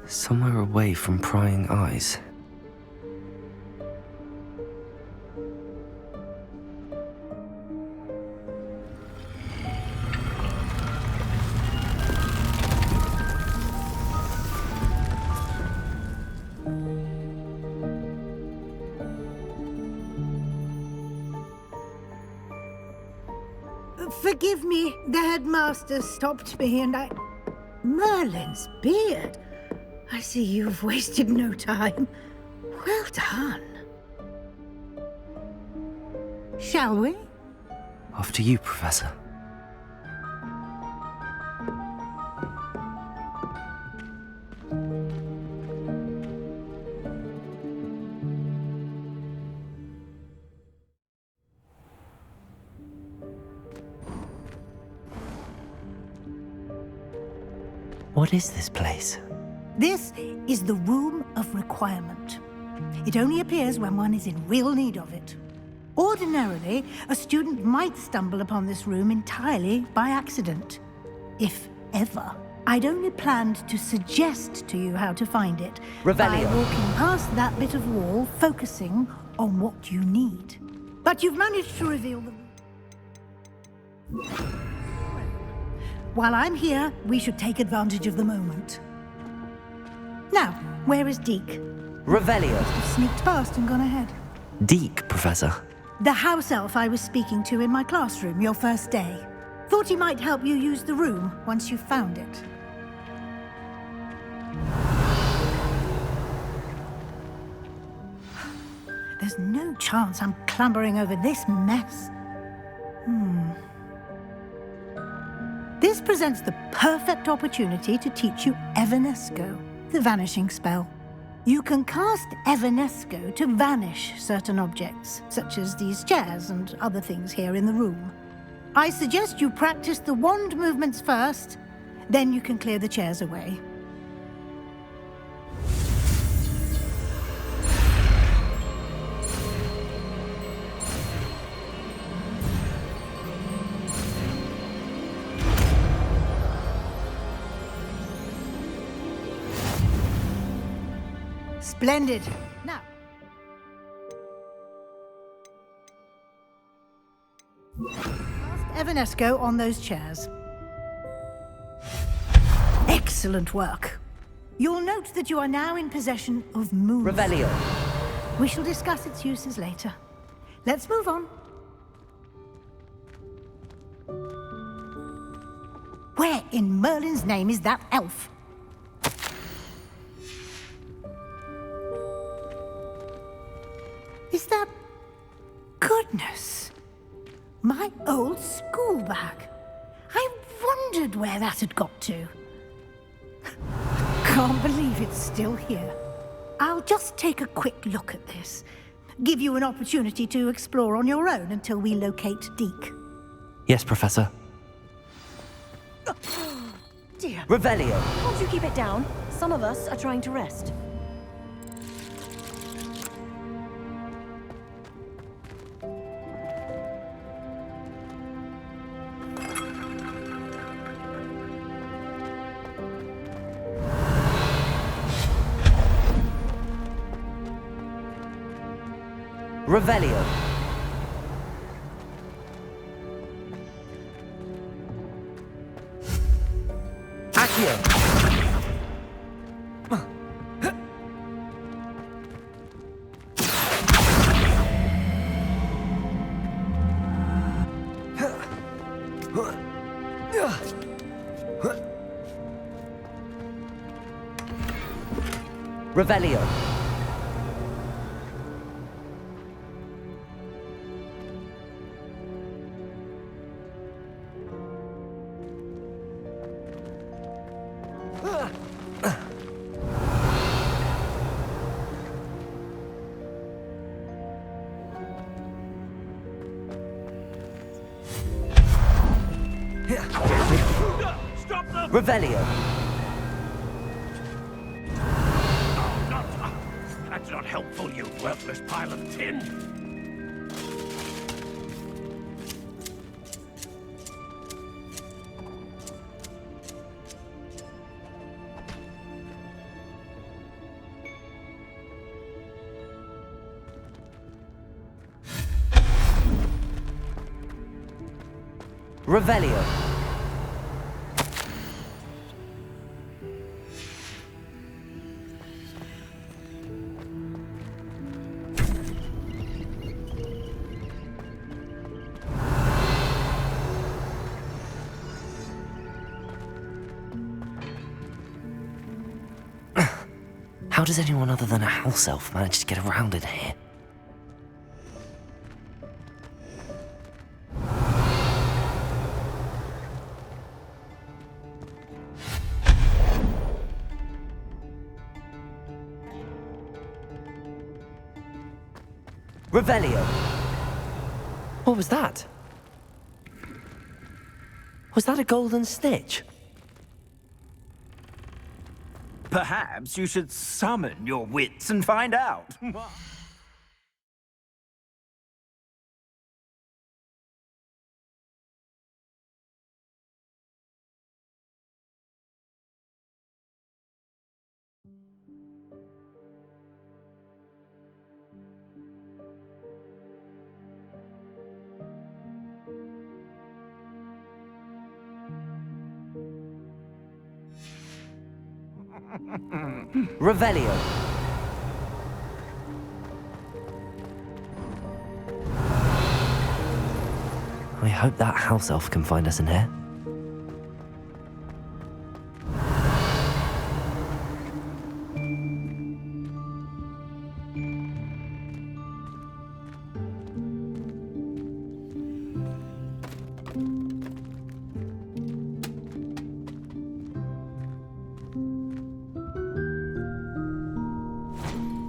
Somewhere away from prying eyes. Forgive me, the headmaster stopped me and Merlin's beard. I see you've wasted no time. Well done. Shall we? After you, Professor. What is this place? This is the Room of Requirement. It only appears when one is in real need of it. Ordinarily, a student might stumble upon this room entirely by accident. If ever. I'd only planned to suggest to you how to find it by walking past that bit of wall, focusing on what you need. But you've managed to reveal the... While I'm here, we should take advantage of the moment. Now, where is Deke? Revelio. Must have sneaked past and gone ahead. Deke, Professor. The house elf I was speaking to in my classroom your first day. Thought he might help you use the room once you found it. There's no chance I'm clambering over this mess. This presents the perfect opportunity to teach you Evanesco, the vanishing spell. You can cast Evanesco to vanish certain objects, such as these chairs and other things here in the room. I suggest you practice the wand movements first, then you can clear the chairs away. Splendid. Now. Cast Evanesco on those chairs. Excellent work. You'll note that you are now in possession of Moon. Revelio. We shall discuss its uses later. Let's move on. Where in Merlin's name is that elf? Is that... Goodness! My old school bag. I wondered where that had got to. Can't believe it's still here. I'll just take a quick look at this. Give you an opportunity to explore on your own until we locate Deke. Yes, Professor. Dear. Revelio. Can't you keep it down? Some of us are trying to rest. Revelio. Accio. Revelio. Stop them! Revelio. That's not helpful, you worthless pile of tin. Revelio. How does anyone other than a house elf manage to get around in here? Revelio. What was that? Was that a golden snitch? Perhaps you should summon your wits and find out. Revelio. I hope that house elf can find us in here.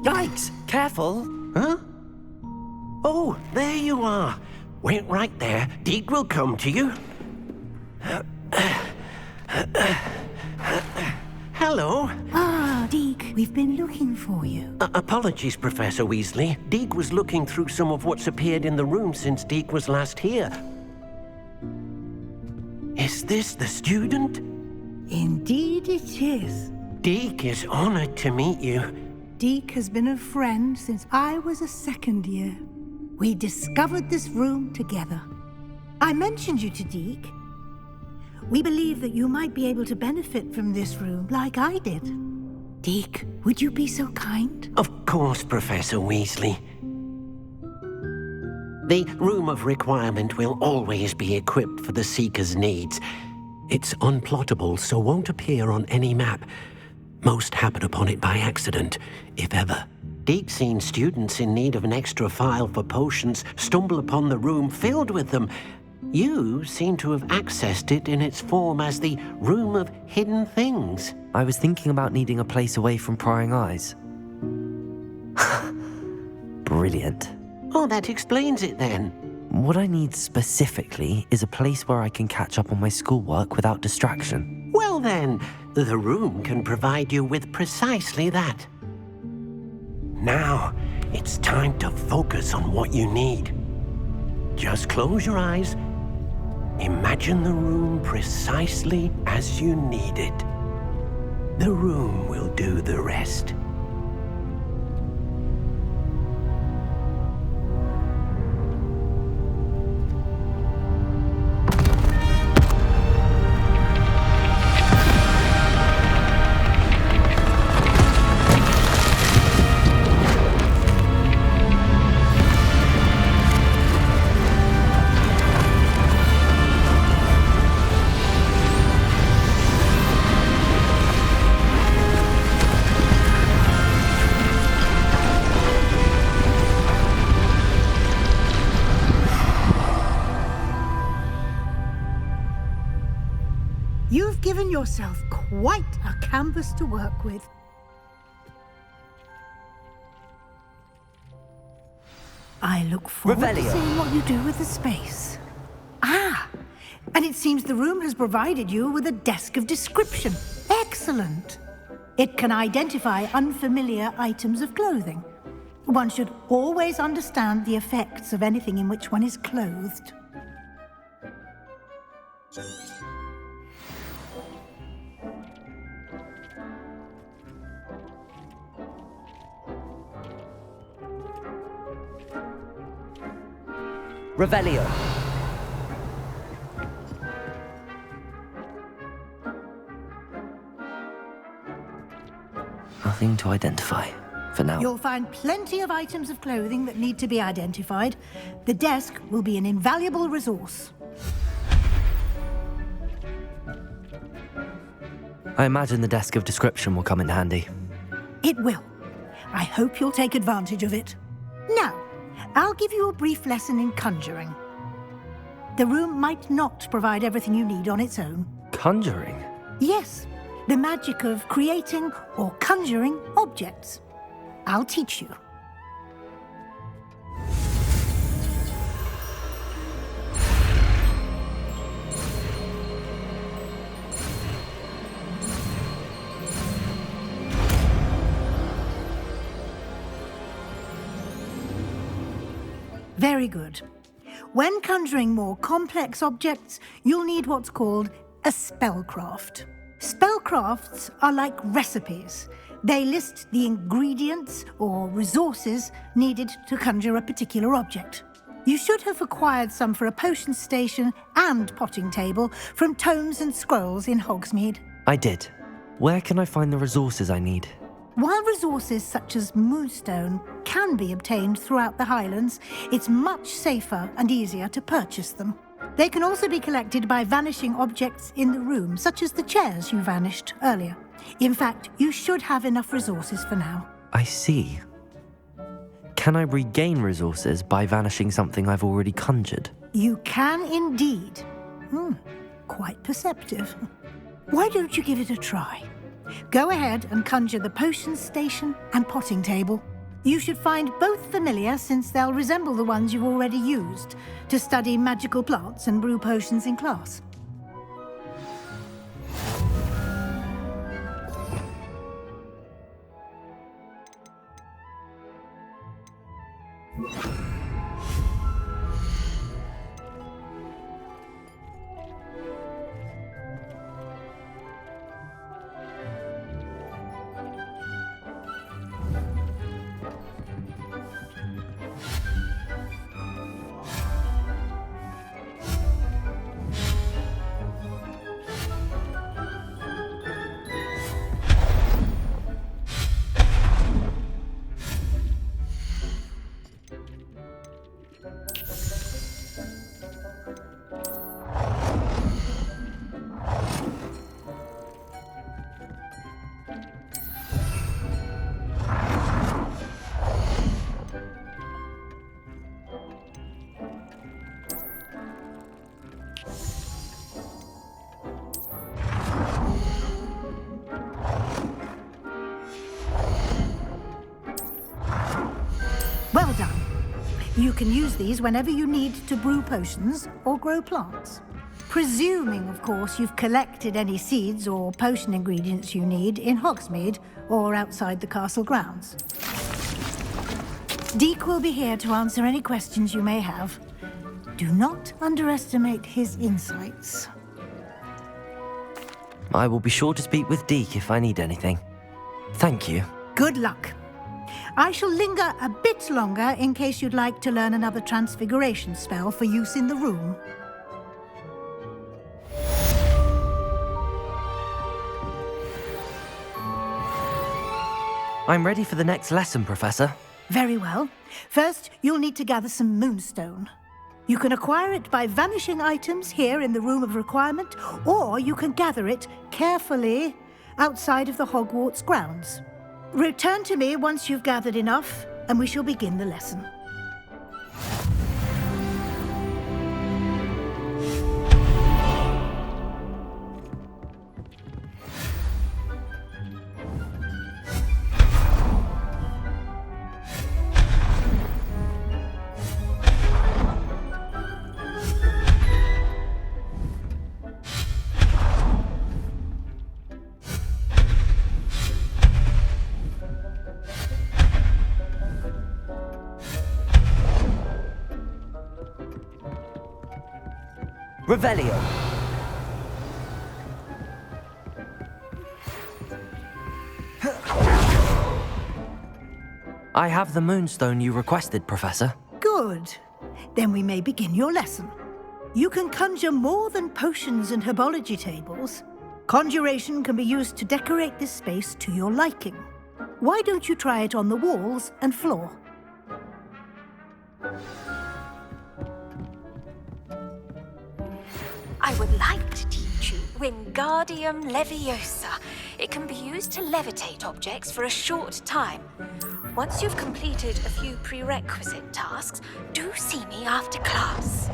Yikes! Careful! Huh? Oh, there you are. Wait right there. Deek will come to you. Hello. Ah, Deke, we've been looking for you. Apologies, Professor Weasley. Deek was looking through some of what's appeared in the room since Deek was last here. Is this the student? Indeed it is. Deek is honored to meet you. Deke has been a friend since I was a second year. We discovered this room together. I mentioned you to Deke. We believe that you might be able to benefit from this room like I did. Deke, would you be so kind? Of course, Professor Weasley. The Room of Requirement will always be equipped for the Seeker's needs. It's unplottable, so won't appear on any map. Most happen upon it by accident, if ever. Deke's seen students in need of an extra file for potions stumble upon the room filled with them. You seem to have accessed it in its form as the Room of Hidden Things. I was thinking about needing a place away from prying eyes. Brilliant. Oh, that explains it then. What I need specifically is a place where I can catch up on my schoolwork without distraction. Well then, the room can provide you with precisely that. Now, it's time to focus on what you need. Just close your eyes. Imagine the room precisely as you need it. The room will do the rest. You've given yourself quite a canvas to work with. I look forward to Revelio. seeing what you do with the space. Ah, and it seems the room has provided you with a desk of description. Excellent. It can identify unfamiliar items of clothing. One should always understand the effects of anything in which one is clothed. Revelio. Nothing to identify. For now. You'll find plenty of items of clothing that need to be identified. The desk will be an invaluable resource. I imagine the desk of description will come in handy. It will. I hope you'll take advantage of it. Now, I'll give you a brief lesson in conjuring. The room might not provide everything you need on its own. Conjuring? Yes, the magic of creating or conjuring objects. I'll teach you. Very good. When conjuring more complex objects, you'll need what's called a spellcraft. Spellcrafts are like recipes. They list the ingredients or resources needed to conjure a particular object. You should have acquired some for a potion station and potting table from tomes and scrolls in Hogsmeade. I did. Where can I find the resources I need? While resources such as moonstone can be obtained throughout the Highlands, it's much safer and easier to purchase them. They can also be collected by vanishing objects in the room, such as the chairs you vanished earlier. In fact, you should have enough resources for now. I see. Can I regain resources by vanishing something I've already conjured? You can indeed. Quite perceptive. Why don't you give it a try? Go ahead and conjure the potion station and potting table. You should find both familiar, since they'll resemble the ones you've already used to study magical plants and brew potions in class. Well done. You can use these whenever you need to brew potions or grow plants. Presuming, of course, you've collected any seeds or potion ingredients you need in Hogsmeade or outside the castle grounds. Deek will be here to answer any questions you may have. Do not underestimate his insights. I will be sure to speak with Deke if I need anything. Thank you. Good luck. I shall linger a bit longer in case you'd like to learn another transfiguration spell for use in the room. I'm ready for the next lesson, Professor. Very well. First, you'll need to gather some moonstone. You can acquire it by vanishing items here in the Room of Requirement, or you can gather it carefully outside of the Hogwarts grounds. Return to me once you've gathered enough, and we shall begin the lesson. Revelio. I have the moonstone you requested, Professor. Good. Then we may begin your lesson. You can conjure more than potions and herbology tables. Conjuration can be used to decorate this space to your liking. Why don't you try it on the walls and floor? I would like to teach you Wingardium Leviosa. It can be used to levitate objects for a short time. Once you've completed a few prerequisite tasks, do see me after class.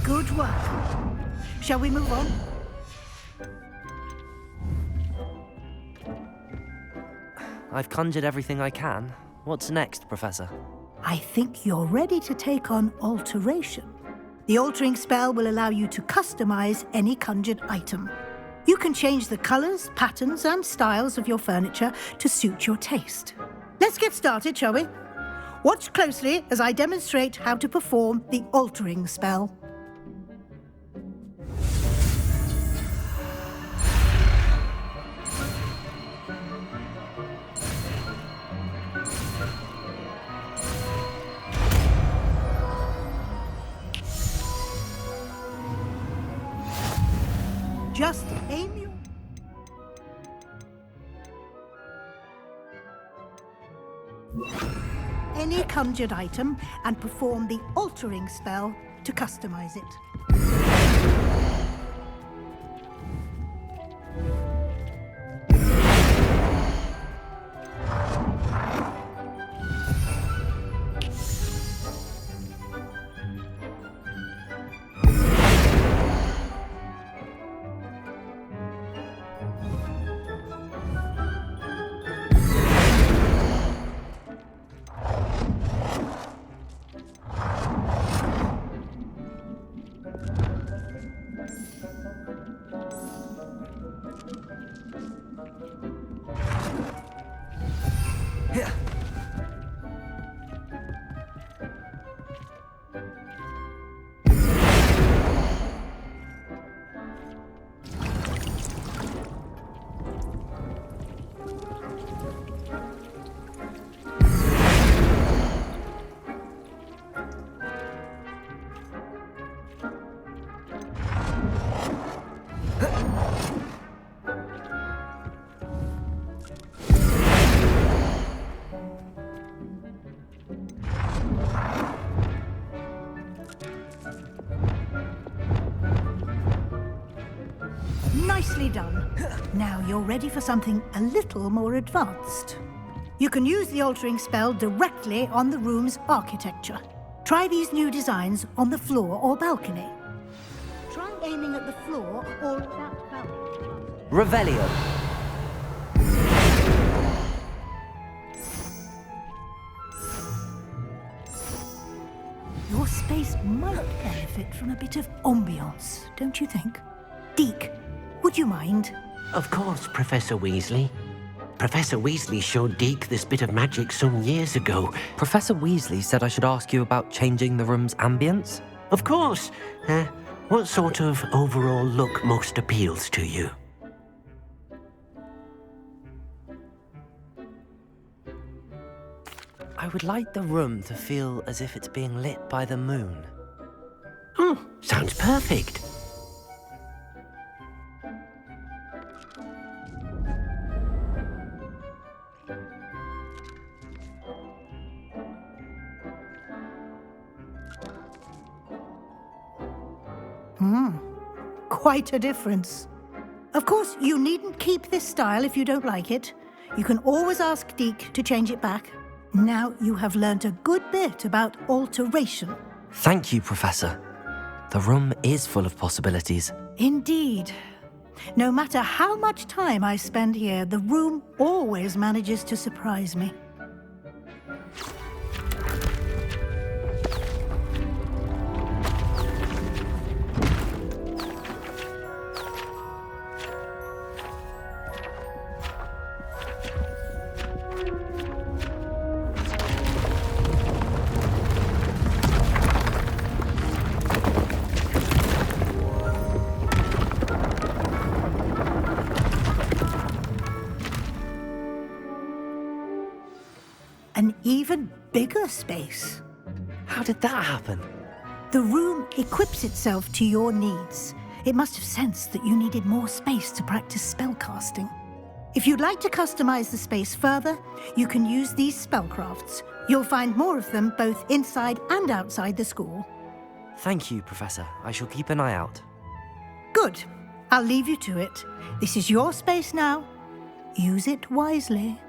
Good work. Shall we move on? I've conjured everything I can. What's next, Professor? I think you're ready to take on alteration. The altering spell will allow you to customize any conjured item. You can change the colors, patterns, and styles of your furniture to suit your taste. Let's get started, shall we? Watch closely as I demonstrate how to perform the altering spell. Just aim your... any conjured item and perform the altering spell to customize it. Nicely done. Now you're ready for something a little more advanced. You can use the altering spell directly on the room's architecture. Try these new designs on the floor or balcony. Try aiming at the floor or at that balcony. Revelio. Your space might benefit from a bit of ambiance, don't you think? Deke, would you mind? Of course, Professor Weasley. Professor Weasley showed Deke this bit of magic some years ago. Professor Weasley said I should ask you about changing the room's ambience. Of course. What sort of overall look most appeals to you? I would like the room to feel as if it's being lit by the moon. Oh, sounds perfect. Quite a difference. Of course, you needn't keep this style if you don't like it. You can always ask Deke to change it back. Now you have learnt a good bit about alteration. Thank you, Professor. The room is full of possibilities. Indeed. No matter how much time I spend here, the room always manages to surprise me. An even bigger space. How did that happen? The room equips itself to your needs. It must have sensed that you needed more space to practice spellcasting. If you'd like to customize the space further, you can use these spellcrafts. You'll find more of them both inside and outside the school. Thank you, Professor. I shall keep an eye out. Good. I'll leave you to it. This is your space now. Use it wisely.